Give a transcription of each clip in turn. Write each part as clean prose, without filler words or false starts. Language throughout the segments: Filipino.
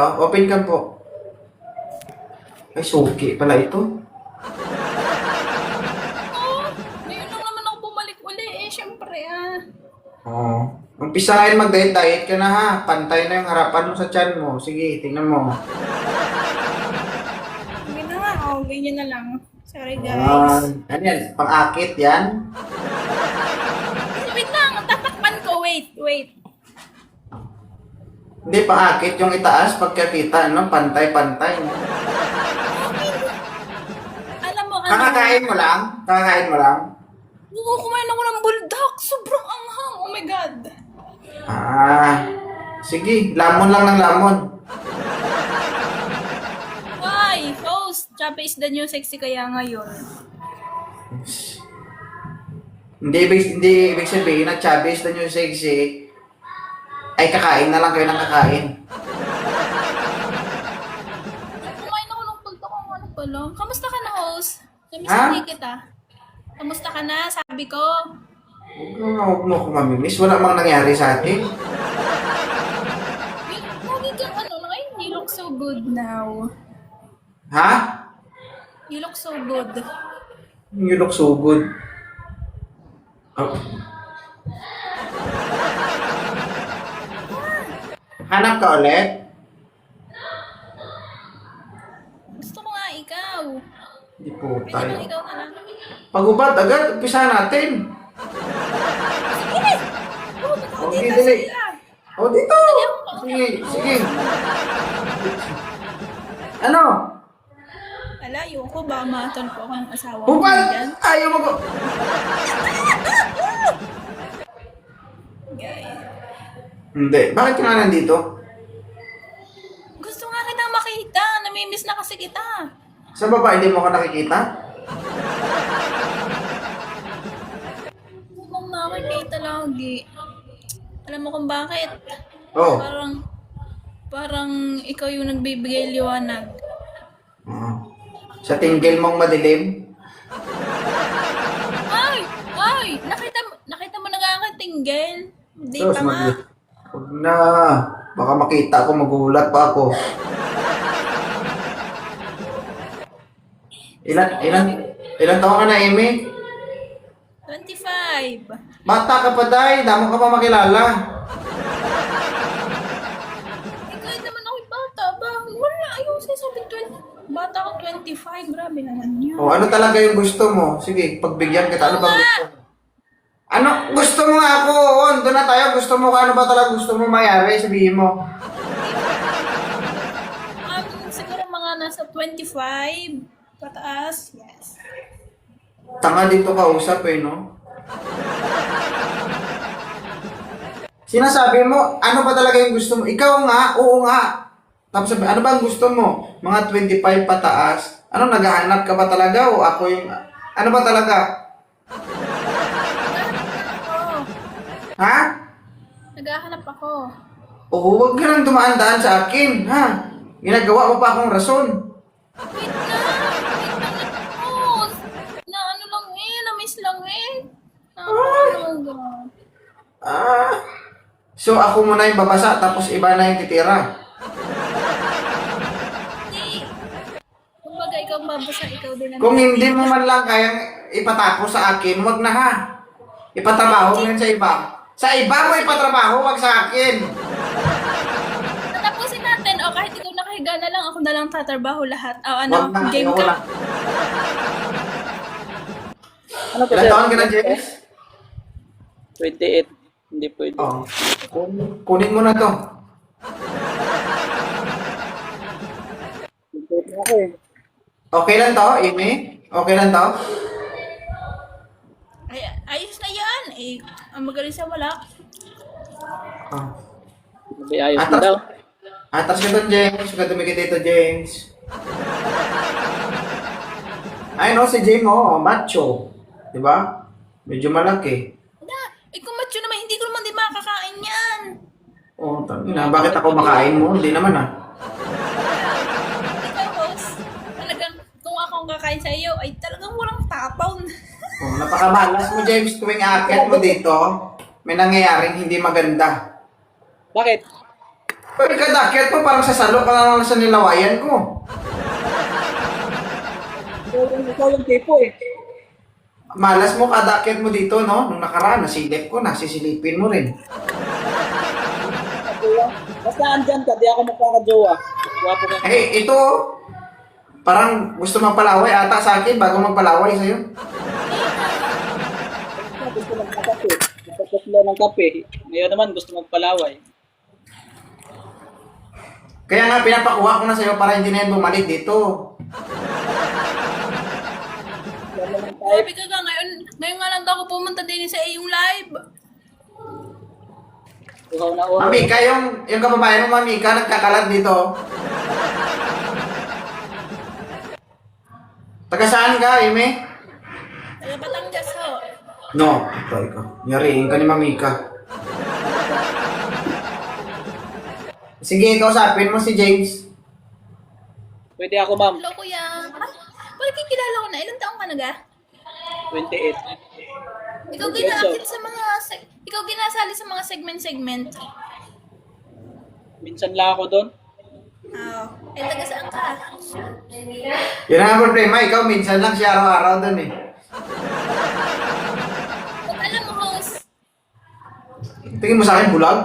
Open cam po. Ay, suki pala ito. Oh, ngayon lang naman ako bumalik uli eh. Siyempre Oo. Umpisahin mag-diet ka na ha. Pantay na yung harapan mo sa tiyan mo. Sige, tingnan mo. Sige na nga. Oh, ganyan na lang. Sorry guys. Ano yan? Pang-akit yan? Wait lang. Tatakpan ko. Wait. Hindi, pang-akit yung itaas pagkakita, no? Pantay-pantay. No? Alam mo, Kakakain mo lang? Kakakain mo lang? Oo, kumain ako ng buldak. Sobrang anghang. Oh my God. Sige. Lamon lang ng lamon. Why? Host, Chubby is the new sexy kaya ngayon. Hindi ibig sabihin na chubby is the new sexy. Ay, kakain na lang kayo ng kakain. Kumain ako ng buldak. Ang ano pala. Kamusta ka na, host? Namiss Ha? na kita. Kamusta ka na? Sabi ko. Huwag mo ako mamimiss. Wala mang nangyari sa atin. Lagi kang ano na ngayon. You look so good now. Ha? You look so good. You look so good. Oh. Hanap ka ulit? Gusto ko nga ikaw. Hindi po Pwede tayo. bang ikaw na lang? Pagubad agad, umpisa natin. Sige! Oh, ba't ako Okay, dito dali. sila? Dito. Sige, sige. Ano? Ala, ayoko ba maton po ako ng asawa ko Bubad! dyan? Ayaw mo ko. Guys. Hindi. Bakit ka nga nandito? Gusto nga kita makita. Namimiss na kasi kita. Sa baba, hindi mo ka nakikita? Huwag nakikita lagi. Alam mo kung bakit? Oo. Parang ikaw yung nagbibigay liwanag. Sa tinggil mong madilim? Ay! Nakita mo na nga ang tinggel. Hindi Sus, pa nga. Huwag na. Baka makita ako, magulat pa ako. Ilan taon ka na, Amy? 25. Bata ka pa, Day. Damo ka pa makilala. Kahit naman ako'y bata ba? Wala, ayaw sasabihin 20. Bata ka 25, grabe naman yun. O, ano talaga yung gusto mo? Sige, pagbigyan kita. Ano ba gusto mo? Ano? Gusto mo nga ako? Doon na tayo. Gusto mo ka? Ano ba talaga gusto mo mayari? Sabihin mo. Siguro mga nasa 25 pataas, yes. Tanga dito ka usap no? Sinasabi mo, ano ba talaga yung gusto mo? Ikaw nga, oo nga. Tapos sabi, ano ba ang gusto mo? Mga 25 pataas. Ano, naghahanap ka ba talaga? O ako yung... Ano ba talaga? Ha? Naghahanap ako. Oo, huwag ka nang dumaan-daan sa akin, ha? Ginagawa mo pa akong rason. Wait lang ako. Na ano lang na-miss lang So ako muna yung babasa, tapos iba na yung titira. Hindi. Kumbaga ikaw babasa, ikaw din ang... Kung hindi mo man lang kayang ipatapos sa akin, wag na ha. Ipatrabaho mo yun sa iba. Sa iba mo ipatrabaho, wag sa akin. Tatapusin natin, o kahit ikaw nakahiga na lang, ako na lang tatrabaho lahat. O ano, Wag na, game ayoko ka. na. Ano po, Ilan sir? taon ka na, James? 28. Hindi pwede. Oo. Kunin mo na to. Hindi pwede ako eh. Okay lang to, Amy? Okay lang to? Ay, ayos na yan. Eh, ang magaling sa wala. Oh. Sabi ayos na daw. Atas ka doon, James. Huwag ka dumikit dito, James. Ay, no, si James, macho. Diba? Medyo malaki. Kung macho naman, hindi ko naman din makakain yan. Oh, tangina. Bakit ako makain mo? Hindi naman Ikaw, host, talagang kung ako ang kakain sa iyo, ay talagang walang tapaw. Oh, napakamalas mo, James. Tuwing aakyat mo dito, may nangyayaring hindi maganda. Bakit? Pag kadakit mo, parang sasalo ka na lang sa nilawayan ko. Ikaw yung tipo eh. Malas mo kadakit mo dito, no? Nung nakaraan, nasilip ko na, sisilipin mo rin. Basta andyan ka, di ako magkakajowa. Wapo ka. Eh, ito, parang gusto magpalaway ata sa akin bago magpalaway sa'yo. Gusto magkakape. Gusto ng kape. Ngayon naman gusto magpalaway. Kaya nga, pinapakuha ko na sa'yo para hindi na yan bumalik dito. Yan naman tayo. Sabi ka nga, ngayon nga lang daw ako pumunta din sa iyong live. Uhaw na uhaw. Mami, yung kababayan mo, Mami, ka nagkakalat dito. Taga saan ka, Eme? Taga Batangas ho. No, tayo ka. Yariin ka ni Mami ka. Sige, kausapin mo si James. Pwede ako, ma'am. Hello kuya. Bakit kikilala ko na? Ilang taong ka na ga? 28. Ikaw ginakit sa mga ikaw ginasali sa mga segment. Minsan lang ako doon. Eh taga saan ka? Yun ang problema, ikaw minsan lang siya araw-araw doon eh. Kung alam mo host, Tingin mo sa akin, bulag?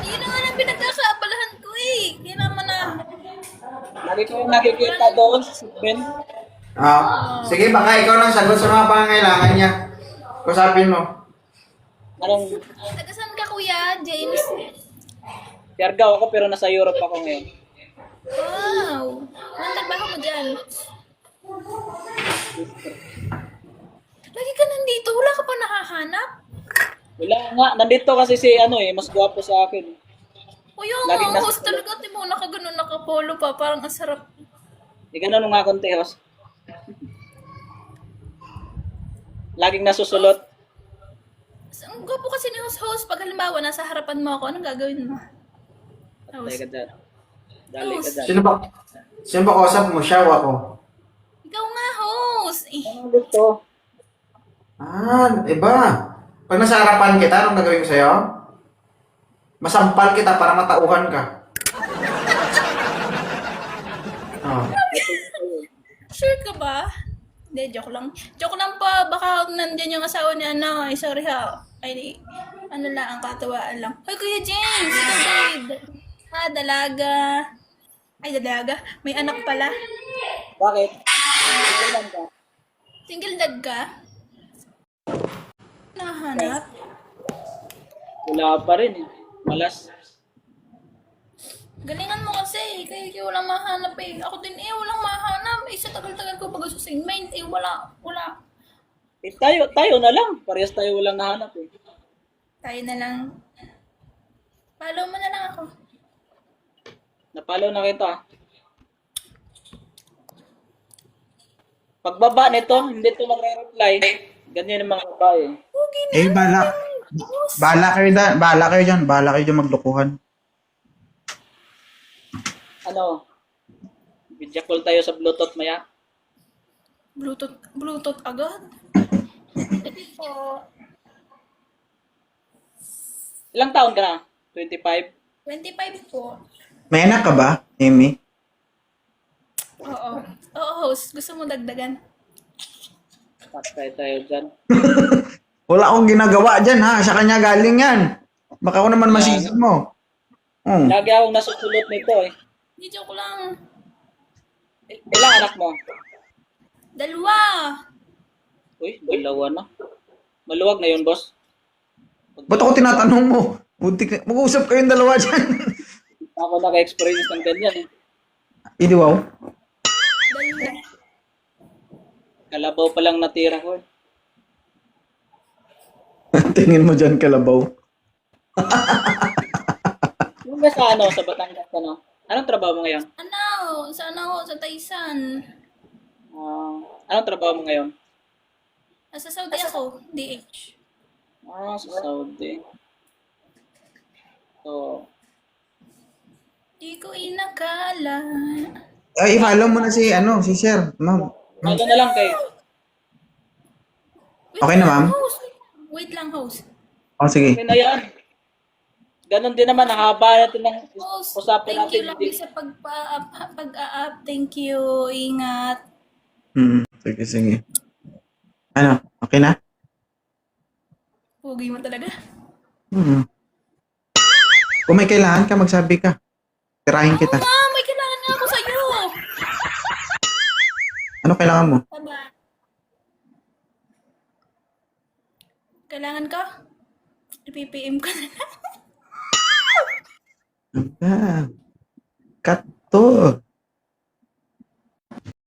yun na nga lang pinagkakaabalahan ko eh. Hindi naman na. Lagi ko yung nakikita doon sa segment. Sige, baka ikaw lang sagot sa mga pangangailangan niya. Kausapin mo. Anong Taga saan ka kuya, James? Siargao ako pero nasa Europe ako ngayon. Wow! Anong trabaho mo dyan? Lagi ka nandito, wala ka pa nakahanap? Wala nga, nandito kasi si mas gwapo sa akin. O yung Laging nasa- host talaga, di mo nakaganon, nakapolo pa, parang ang sarap. Di ganun nga konti, host. Laging nasusulot. Ang gwapo kasi ni host, pag halimbawa nasa harapan mo ako, anong gagawin mo? Dali ka dyan. Dali ka dyan. Sino ba kausap mo? Siya o ako? Ikaw nga, host! Anong gusto? Iba. Pag nasa harapan kita, anong gagawin ko sa'yo? Masampal kita para matauhan ka. Oh. Sure ka ba? Hindi, joke lang. Joke lang pa, baka nandyan yung asawa ni ay sorry ha. Ay, ano lang, ang katawaan lang. Hoy, Kuya James! Ikaw, babe! Dalaga. Ay, dalaga. May anak pala. Bakit? Kailan ka? Single dad ka? Nahanap? Wala pa rin eh. Malas. Galingan mo kasi, kaya walang mahanap eh. Ako din walang mahanap. Sa tagal-tagal ko pag sa segment, wala. Eh, tayo na lang. Parehas tayo walang nahanap eh. Tayo na lang. Follow mo na lang ako. Napalo na kita. Pagbaba nito, hindi to magre-reply. Ganyan ang mga babae. Okay na. Eh, bahala kayo dyan maglukuhan. Ano? Video call tayo sa Bluetooth maya. Bluetooth agad? Ito po. Ilang taon ka na? 25? 25 po. May anak ka ba, Amy? Oo. Oo, host. Gusto mo dagdagan? Patay tayo dyan. Wala akong ginagawa dyan ha, sa kanya galing yan. Baka ako naman masisig mo. Lagi akong nasusulot nito eh. Hindi, joke lang. Ilang anak mo? 2. Uy, dalawa na. Maluwag na yun, boss. Ba't ako tinatanong mo? Mag-uusap kayong dalawa dyan. Ako naka-experience ng ganyan eh. Hindi wow. 2. Kalabaw pa lang natira ko eh. Tingin mo dyan, kalabaw. Yung ba sa sa Batangas Anong trabaho mo ngayon? Sa Taisan. Anong trabaho mo ngayon? Nasa Saudi ako. DH. Sa Saudi. So, Di ko inakala. Ay, i-follow mo na si Sir, ma'am. ano na lang kayo? Wait Okay na, lang, ma'am? host. Wait lang, host. Oh, sige. Okay na yan. Ganon din naman, haba natin ng Boss, usapan thank you natin. lagi sa pag-up. Thank you. Ingat. Sige, sige. Ano? Okay na? Pugi mo talaga. Hmm. Kung may kailangan ka, magsabi ka. Tirahin kita. May kailangan nga ako sa'yo. Ano kailangan mo? Bye-bye. Kailangan ka? I-PPM ka na lang. Aba. Cut to.